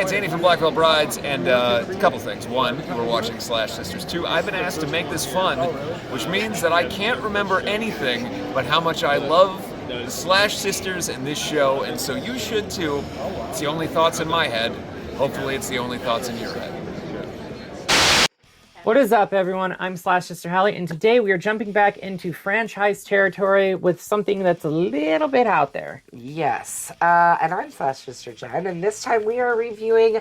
it's Andy from Blackwell Brides, and a couple things. One, we're watching Slash Sisters. Two, I've been asked to make this fun, which means that I can't remember anything but how much I love the Slash Sisters and this show, and so you should too. It's the only thoughts in my head. Hopefully it's the only thoughts in your head. What is up, everyone? I'm Slash Sister Hallie, and today we are jumping back into franchise territory with something that's a little bit out there. Yes, and I'm Slash Sister Jen, and this time we are reviewing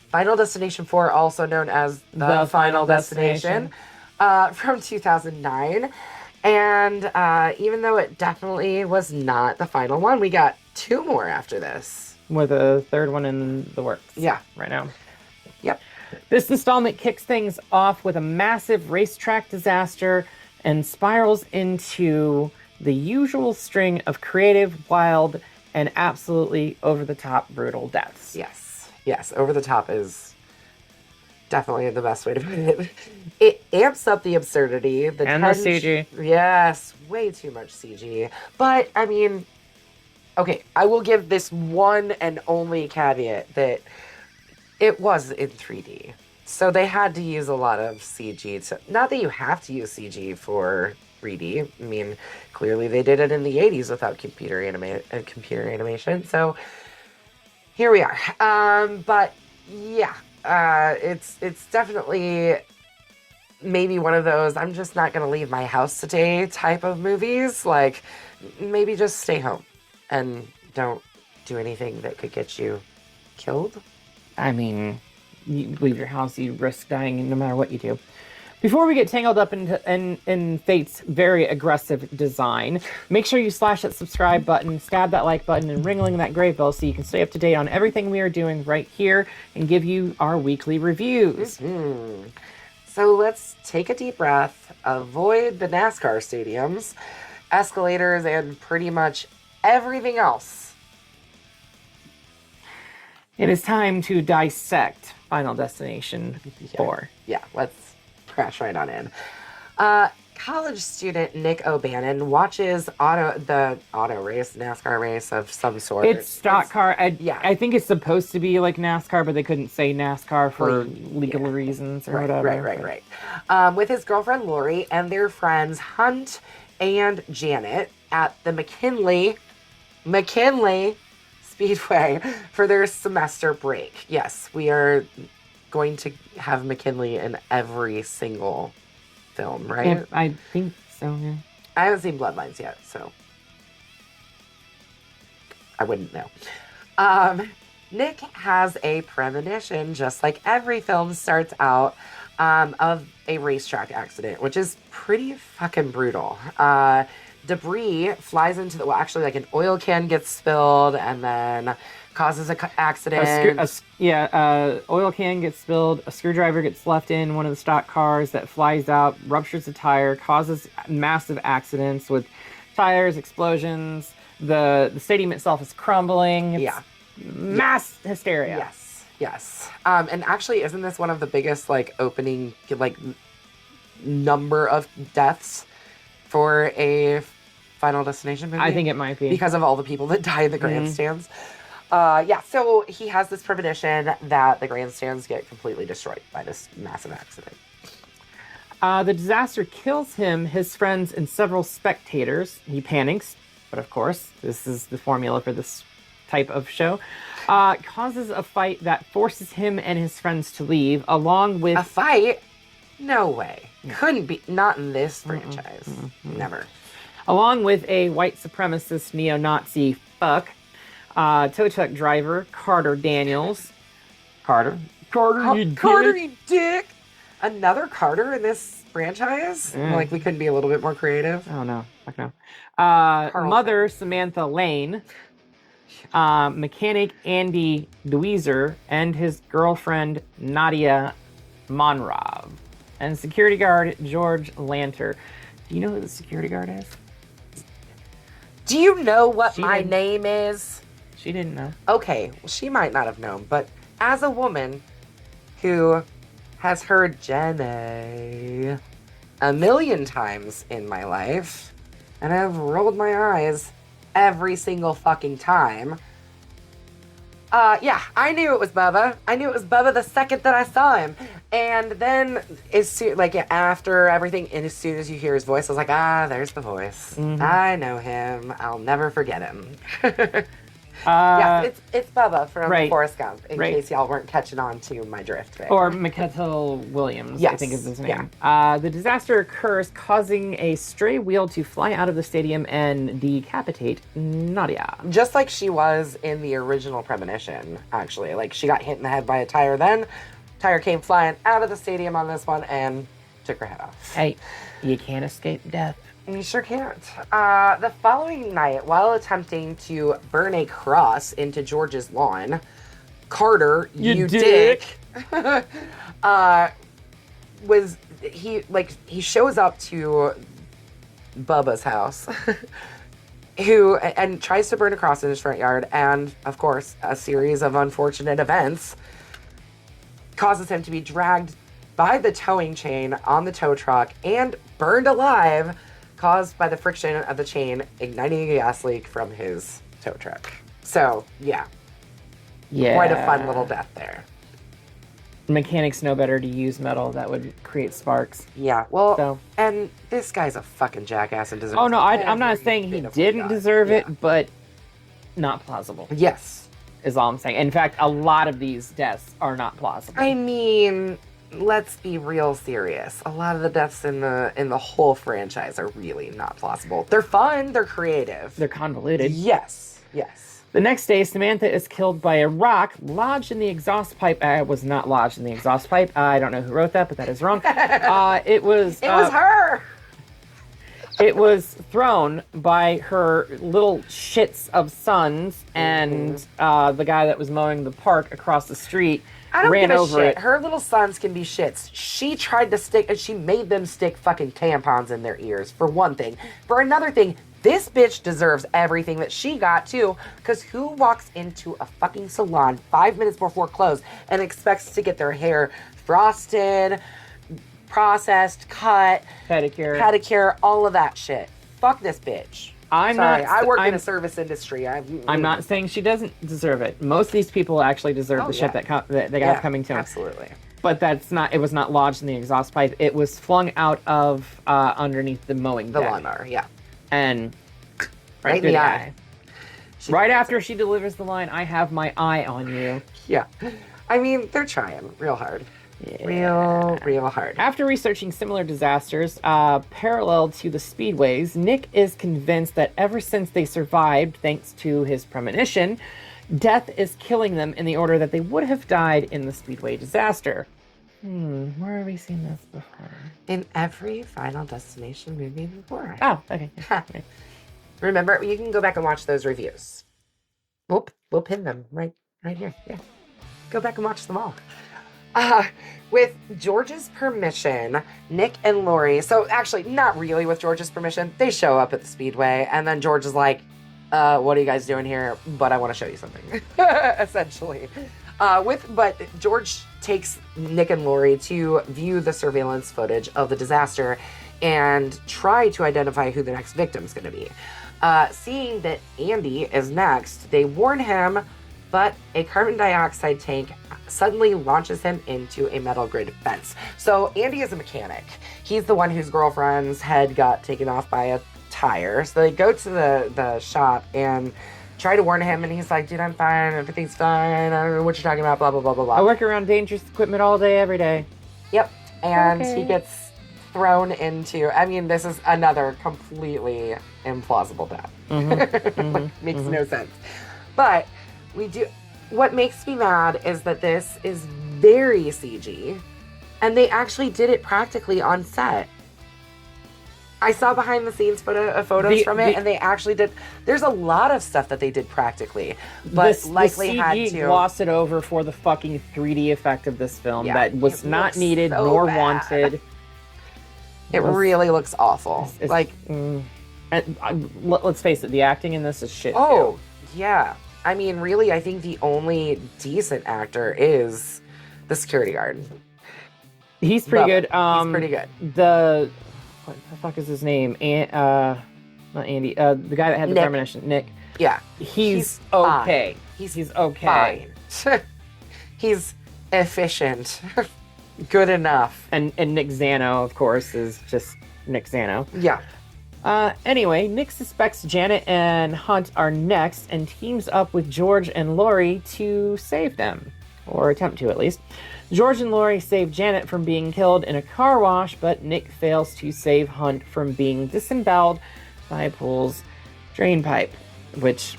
Final Destination 4, also known as The Final Destination, from 2009. And even though it definitely was not the final one, we got two more after this. With a third one in the works. Yeah. Right now. Yep. This installment kicks things off with a massive racetrack disaster and spirals into the usual string of creative, wild, and absolutely over-the-top brutal deaths. Yes, over the top is definitely the best way to put it. It amps up the absurdity. The CG. Yes, way too much CG. But, I mean, okay, I will give this one and only caveat that it was in 3D. So they had to use a lot of CG. Not that you have to use CG for 3D. I mean, clearly they did it in the 80s without computer animation. So here we are. But yeah, it's definitely maybe one of those I'm just not going to leave my house today type of movies. Like, maybe just stay home and don't do anything that could get you killed. I mean, you leave your house, you risk dying no matter what you do. Before we get tangled up in Fate's very aggressive design, make sure you slash that subscribe button, stab that like button, and ring that grave bell so you can stay up to date on everything we are doing right here and give you our weekly reviews. Mm-hmm. So let's take a deep breath, avoid the NASCAR stadiums, escalators, and pretty much everything else. It is time to dissect Final Destination 4. Yeah, let's crash right on in. College student Nick O'Bannon watches the auto race, NASCAR race of some sort. It's stock car. I think it's supposed to be like NASCAR, but they couldn't say NASCAR for legal reasons or whatever. Right. With his girlfriend Lori and their friends Hunt and Janet at the McKinley Speedway for their semester break. Yes, we are going to have McKinley in every single film, right? Yeah, I think so, yeah. I haven't seen Bloodlines yet, so I wouldn't know. Nick has a premonition, just like every film starts out, of a racetrack accident, which is pretty fucking brutal. Debris flies into like an oil can gets spilled and then causes an accident. Oil can gets spilled, a screwdriver gets left in one of the stock cars that flies out, ruptures a tire, causes massive accidents with tires, explosions. The stadium itself is crumbling. It's mass hysteria. Yes. And actually, isn't this one of the biggest opening number of deaths for a Final Destination movie? I think it might be. Because of all the people that die in the grandstands. So he has this premonition that the grandstands get completely destroyed by this massive accident. The disaster kills him, his friends, and several spectators. He panics, but of course, this is the formula for this type of show. Causes a fight that forces him and his friends to leave, along with... A fight? No way. Couldn't be. Not in this franchise. Never. Along with a white supremacist neo-Nazi tow truck driver, Carter Daniels. Carter, you dick! Another Carter in this franchise? We couldn't be a little bit more creative? Oh, no. Fuck no. Mother, Samantha Lane. Mechanic Andy Dweezer. And his girlfriend, Nadia Monrov. And security guard, George Lanter. Do you know who the security guard is? Do you know what my name is? She didn't know. Okay, well, she might not have known, but as a woman who has heard Jenny a million times in my life, and I've rolled my eyes every single fucking time, Yeah, I knew it was Bubba. I knew it was Bubba the second that I saw him. And then, after everything, and as soon as you hear his voice, I was like, there's the voice. Mm-hmm. I know him. I'll never forget him. Yes, it's Bubba from Forrest Gump, in case y'all weren't catching on to my drift there. Or McKettle Williams, yes. I think is his name. Yeah. The disaster occurs, causing a stray wheel to fly out of the stadium and decapitate Nadia. Just like she was in the original Premonition, actually. Like, she got hit in the head by a tire then. Tire came flying out of the stadium on this one and took her head off. Hey, you can't escape death. You sure can't. The following night, while attempting to burn a cross into George's lawn, Carter, you dick, he shows up to Bubba's house, and tries to burn a cross in his front yard, and of course, a series of unfortunate events causes him to be dragged by the towing chain on the tow truck and burned alive, caused by the friction of the chain igniting a gas leak from his tow truck. So, yeah. Quite a fun little death there. Mechanics know better to use metal that would create sparks. Yeah, well, and this guy's a fucking jackass and deserves... Oh, no, I'm not saying he didn't deserve it, but not plausible. Yes. Is all I'm saying. In fact, a lot of these deaths are not plausible. I mean... Let's be real serious. A lot of the deaths in the whole franchise are really not plausible. They're fun. They're creative. They're convoluted. Yes. The next day, Samantha is killed by a rock lodged in the exhaust pipe. It was not lodged in the exhaust pipe. I don't know who wrote that, but that is wrong. It was her. It was thrown by her little shits of sons and the guy that was mowing the park across the street. I don't ran give a over shit. it. Her little sons can be shits. She tried to stick, and she made them stick fucking tampons in their ears, for one thing. For another thing, this bitch deserves everything that she got, too, because who walks into a fucking salon 5 minutes before close and expects to get their hair frosted, processed, cut, pedicure, all of that shit? Fuck this bitch. I work in the service industry. I'm not saying she doesn't deserve it. Most of these people actually deserve the shit that they got coming to them. Absolutely. But it was not lodged in the exhaust pipe. It was flung out of underneath the mowing deck. The lawnmower, yeah. And right in the eye. Right after she delivers the line, "I have my eye on you." Yeah. I mean, they're trying real hard. Yeah. Real hard. After researching similar disasters parallel to the speedways, Nick is convinced that ever since they survived, thanks to his premonition, death is killing them in the order that they would have died in the speedway disaster. Where have we seen this before? In every Final Destination movie before. Oh, okay. Okay. Remember, you can go back and watch those reviews. We'll pin them right here. Yeah. Go back and watch them all. With George's permission, Nick and Lori, so actually not really with George's permission, they show up at the speedway, and then George is like, what are you guys doing here? But I want to show you something, essentially. But George takes Nick and Lori to view the surveillance footage of the disaster and try to identify who the next victim is going to be. Seeing that Andy is next, they warn him, but a carbon dioxide tank suddenly launches him into a metal grid fence. So Andy is a mechanic. He's the one whose girlfriend's head got taken off by a tire. So they go to the shop and try to warn him, and he's like, dude, I'm fine. Everything's fine. I don't know what you're talking about, blah, blah, blah, blah, blah. I work around dangerous equipment all day, every day. Yep. And he gets thrown into, I mean, this is another completely implausible death. Makes no sense. But what makes me mad is that this is very CG, and they actually did it practically on set. I saw behind the scenes photos from it, and they actually did. There's a lot of stuff that they did practically, but likely had to gloss it over for the fucking 3D effect of this film that was not needed so nor bad. wanted. It really looks awful. Let's face it, the acting in this is shit. Oh, yeah. I mean, really, I think the only decent actor is the security guard. He's pretty good. He's pretty good. What the fuck is his name? Not Andy. The guy that had the premonition, Nick. Yeah. He's fine. okay. He's okay. Fine. He's efficient. Good enough. And Nick Zano, of course, is just Nick Zano. Yeah. Anyway, Nick suspects Janet and Hunt are next and teams up with George and Lori to save them. Or attempt to, at least. George and Lori save Janet from being killed in a car wash, but Nick fails to save Hunt from being disemboweled by Poole's drain pipe, which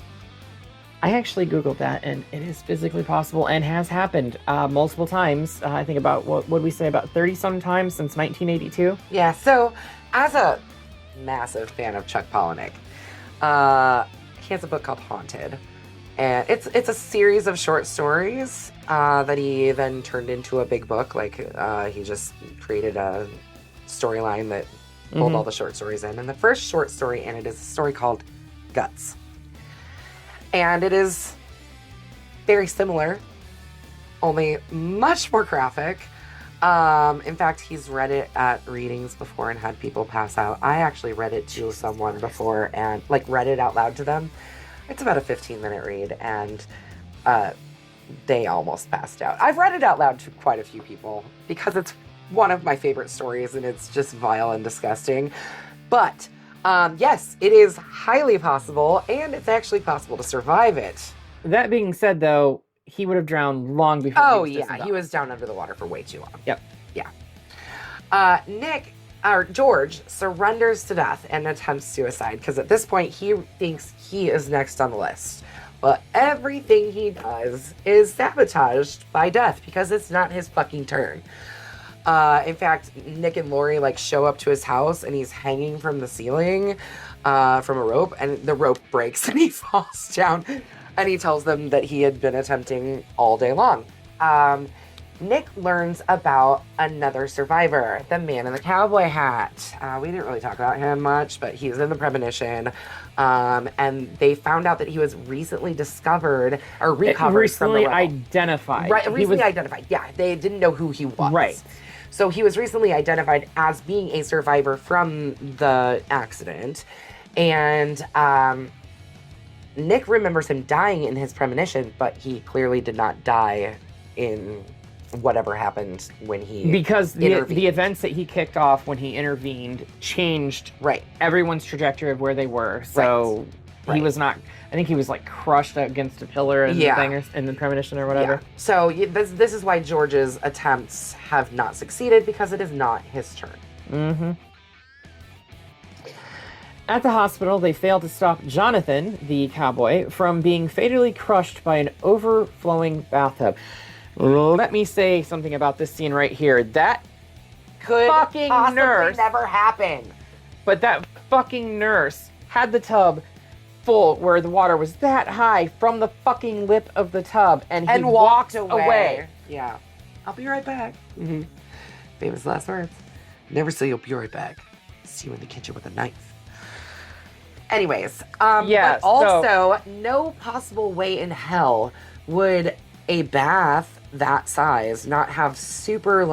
I actually Googled that, and it is physically possible and has happened multiple times. I think about, what would we say, about 30-some times since 1982? Yeah, so as a massive fan of Chuck Palahniuk, he has a book called Haunted. And it's a series of short stories that he then turned into a big book. Like, he just created a storyline that pulled all the short stories in. And the first short story in it is a story called Guts. And it is very similar, only much more graphic. In fact, he's read it at readings before and had people pass out. I actually read it to someone before and, like, read it out loud to them. It's about a 15-minute read, and they almost passed out. I've read it out loud to quite a few people because it's one of my favorite stories, and it's just vile and disgusting. But, yes, it is highly possible, and it's actually possible to survive it. That being said, though, he would have drowned long before he was disemboweled. He was down under the water for way too long. Yep. Yeah. George surrenders to death and attempts suicide because at this point he thinks he is next on the list. But everything he does is sabotaged by death because it's not his fucking turn. In fact, Nick and Lori show up to his house and he's hanging from the ceiling from a rope, and the rope breaks and he falls down, and he tells them that he had been attempting all day long. Nick learns about another survivor, the man in the cowboy hat. We didn't really talk about him much, but he's in the premonition. And they found out that he was recently discovered or recovered from the rubble. Identified. Right, recently identified. Yeah, they didn't know who he was. Right. So he was recently identified as being a survivor from the accident. And Nick remembers him dying in his premonition, but he clearly did not die in whatever happened when he because the events that he kicked off when he intervened changed everyone's trajectory of where they were. So he was not, I think he was crushed against a pillar in the thing, or in the premonition or whatever. Yeah. So this is why George's attempts have not succeeded, because it is not his turn. At the hospital, they fail to stop Jonathan, the cowboy, from being fatally crushed by an overflowing bathtub. Let me say something about this scene right here. That could fucking possibly nurse never happen. But that fucking nurse had the tub full where the water was that high from the fucking lip of the tub, and he walked away. Yeah. I'll be right back. Famous last words. Never say you'll be right back. See you in the kitchen with a knife. Anyways, but also, no possible way in hell would a bath that size not have super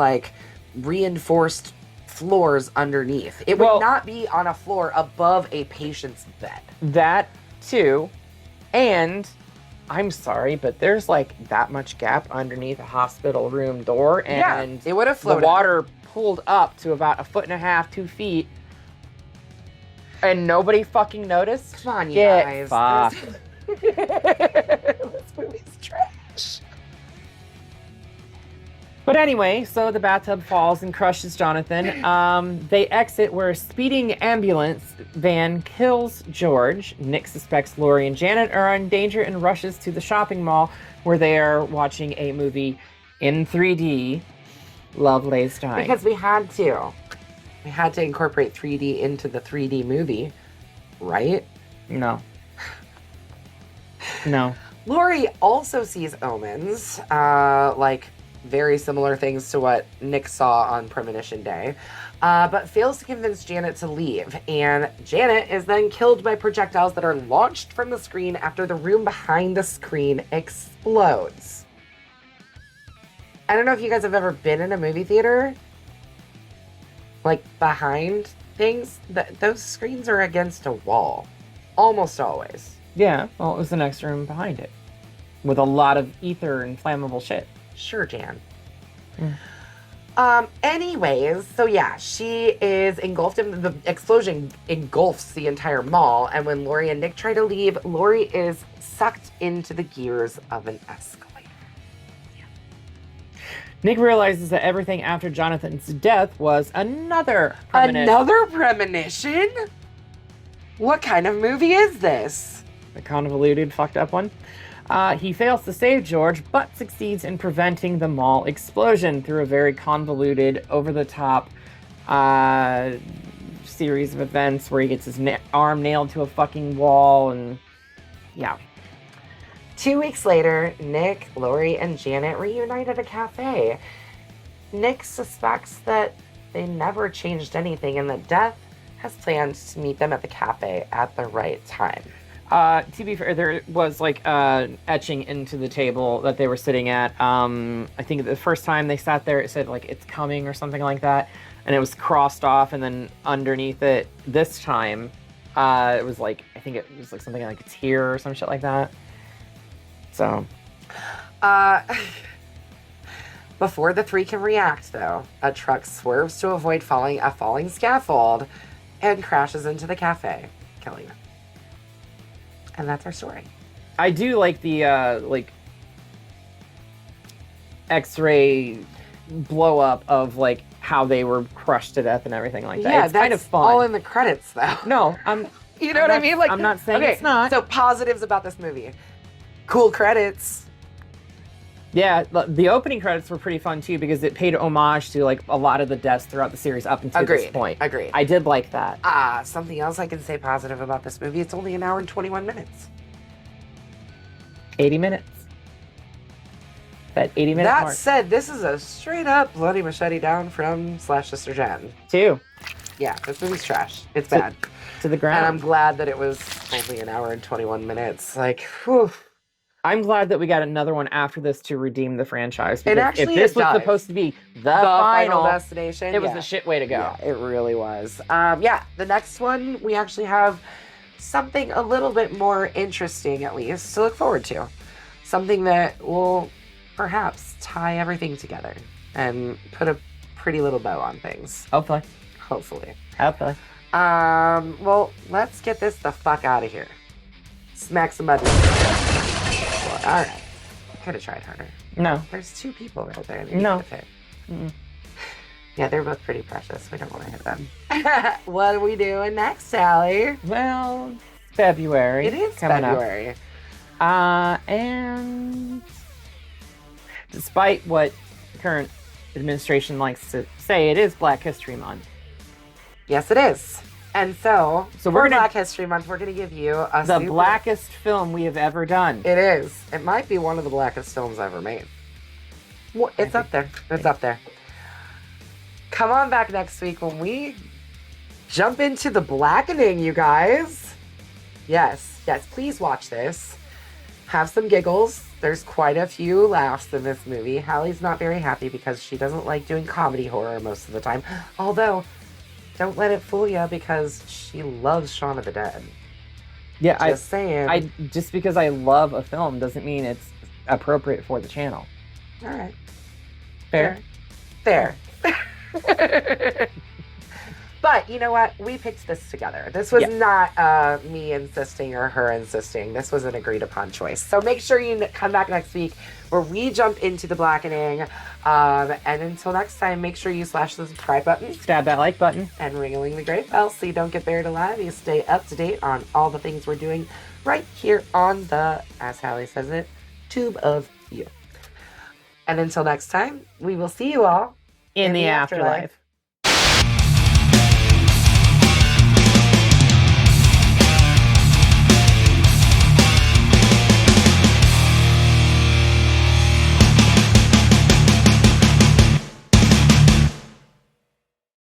reinforced floors underneath. It would not be on a floor above a patient's bed. That too. And I'm sorry, but there's that much gap underneath a hospital room door, and it would have floated. The water pulled up to about 1.5 feet, 2 feet, and nobody fucking noticed. Come on, you Get guys. Fucked. This movie's trash. But anyway, so the bathtub falls and crushes Jonathan. They exit where a speeding ambulance van kills George. Nick suspects Lori and Janet are in danger and rushes to the shopping mall where they are watching a movie in 3D. Love lays dying. Because we had to. We had to incorporate 3D into the 3D movie, right? No. No. Lori also sees omens, very similar things to what Nick saw on Premonition Day, but fails to convince Janet to leave. And Janet is then killed by projectiles that are launched from the screen after the room behind the screen explodes. I don't know if you guys have ever been in a movie theater, behind things. Those screens are against a wall, almost always. Yeah, well, it was the next room behind it. With a lot of ether and flammable shit. Sure, Jan. Mm. Anyways, so yeah, she is engulfed in the explosion engulfs the entire mall, and when Lori and Nick try to leave, Lori is sucked into the gears of an escalator. Nick realizes that everything after Jonathan's death was another premonition. Another premonition? What kind of movie is this? The convoluted, fucked up one. He fails to save George, but succeeds in preventing the mall explosion through a very convoluted, over-the-top series of events where he gets his arm nailed to a fucking wall, and yeah. 2 weeks later, Nick, Lori, and Janet reunite at a cafe. Nick suspects that they never changed anything and that Death has planned to meet them at the cafe at the right time. To be fair, there was like etching into the table that they were sitting at. I think the first time they sat there, it said like "it's coming" or something like that, and it was crossed off. And then underneath it, this time, it was like I think it was like something like "it's here" or some shit like that. So, before the three can react, though, a truck swerves to avoid a falling scaffold and crashes into the cafe, killing them. And that's our story. I do like the like X-ray blow up of like how they were crushed to death and everything like that. Yeah, it's that's kind of fun. all in the credits, though. No, You know what I mean? Like, I'm not saying okay, it's not. So positives about this movie: cool credits. Yeah, the opening credits were pretty fun too because it paid homage to like a lot of the deaths throughout the series up until this point. Agreed. I did like that. Something else I can say positive about this movie: it's only an hour and 21 minutes. 80 minutes. That 80-minute That mark. said, this is a straight up bloody machete down from Sister Jen. 2 Yeah, this movie's trash. It's bad. to the ground. And I'm glad that it was only an hour and 21 minutes. Like, whew. I'm glad that we got another one after this to redeem the franchise. And Because actually if this it was does. supposed to be the Final final destination. it was a shit way to go. Yeah, it really was. Yeah, the next one, we actually have something a little bit more interesting, at least, to look forward to. Something that will perhaps tie everything together and put a pretty little bow on things. Hopefully. Hopefully. Hopefully. Well, let's get this the fuck out of here. Smack some buttons. All right. Could have tried harder. No. There's 2 people right there. That No. you could hit. Yeah, they're both pretty precious. We don't want to hit them. What are we doing next, Sally? Well, February. It is coming up. February. And despite what the current administration likes to say, it is Black History Month. Yes, it is. And so we're for gonna- Black History Month, we're going to give you The blackest film we have ever done. It is. It might be one of the blackest films ever made. Well, it's up there. It's up there. Come on back next week when we jump into The Blackening, you guys. Yes, please watch this. Have some giggles. There's quite a few laughs in this movie. Hallie's not very happy because she doesn't like doing comedy horror most of the time. Although, don't let it fool you because she loves Shaun of the Dead. Yeah, Just saying. I just because I love a film doesn't mean it's appropriate for the channel. All right. Fair. But you know what? We picked this together. This was not me insisting or her insisting. This was an agreed upon choice. So make sure you come back next week where we jump into The Blackening. And until next time, make sure you slash the subscribe button. Stab that like button. And ring-a-ling the great bell so you don't get buried alive. You stay up to date on all the things we're doing right here on the, as Hallie says it, tube of you. And until next time, we will see you all In the afterlife.